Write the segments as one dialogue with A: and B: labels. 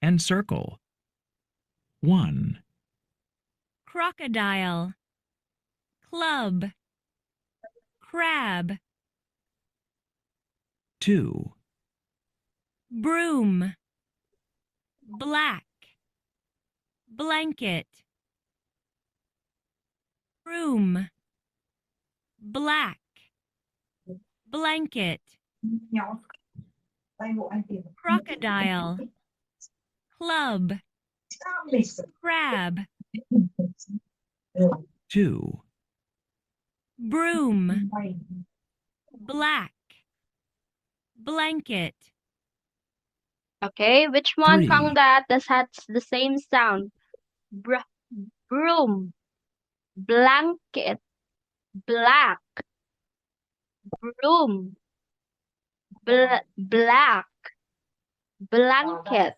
A: and circle. 1,
B: crocodile, club, crab,
A: 2,
B: broom, black, blanket, broom, black, blanket, crocodile, club, crab,
A: 2,
B: broom, black, blanket.
C: Okay, which one
A: 3,
C: from that has the same sound? Broom, blanket, black, broom, black, blanket.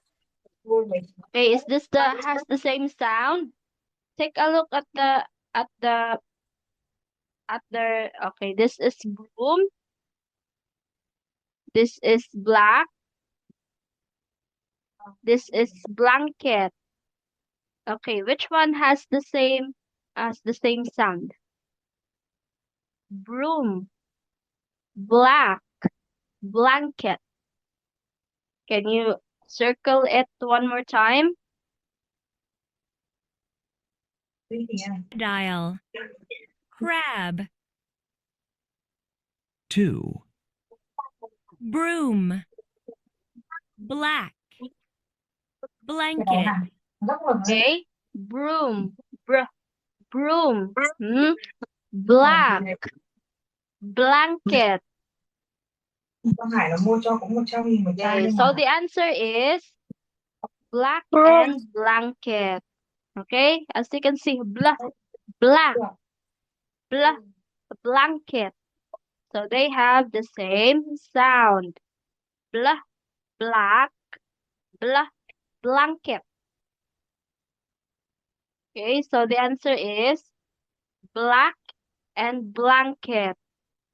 C: Okay, is this has the same sound? Take a look at the okay, this is broom. This is black. This is blanket. Okay, which one has the same sound? Broom, black, blanket. Can you circle it one more time?
B: Crocodile, crab,
A: 2,
B: broom, black, blanket,
C: Okay, broom, broom, black, blanket. Okay, so the answer is black and blanket. Okay, as you can see, black, blanket. So they have the same sound. Black, blanket. Okay, so the answer is black and blanket.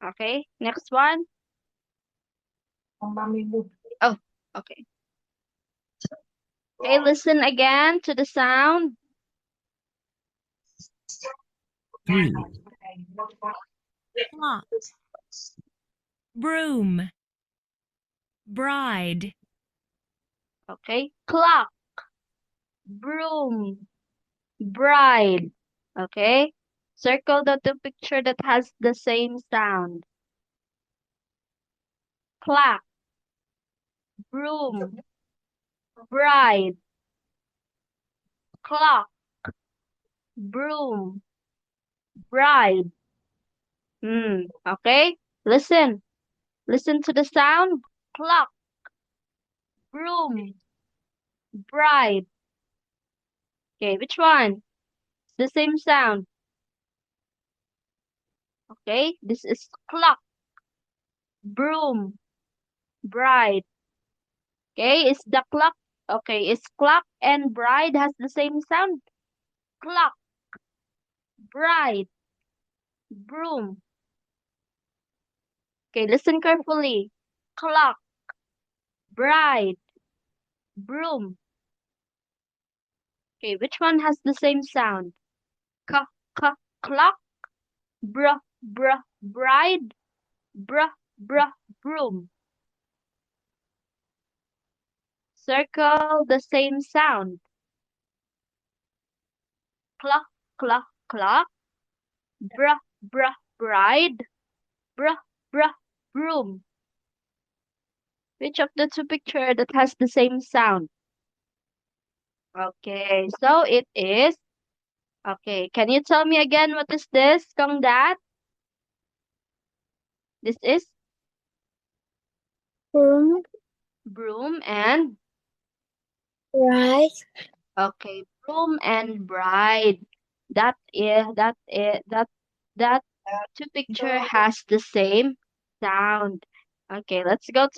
C: Okay, next one. Oh, okay. Okay, listen again to the sound.
A: 3,
B: clock, broom, bride.
C: Okay, clock, broom, bride. Okay, circle the picture that has the same sound. Clock, broom, bride. Clock, broom, bride. Okay, listen to the sound. Clock, broom, bride. Okay, which one? The same sound. Okay, this is clock, broom, bride. Okay, is the clock. Okay, is clock and bride has the same sound? Clock, bride, broom. Okay, listen carefully. Clock, bride, broom. Okay, which one has the same sound? Clock, bride, broom. Circle the same sound. Clock, bride, broom. Which of the two picture that has the same sound? Okay, so it is. Okay, can you tell me again what is this, Kong Dad? This is broom and
D: bride.
C: okay, broom and bride. That two picture has the same sound. Okay, let's go to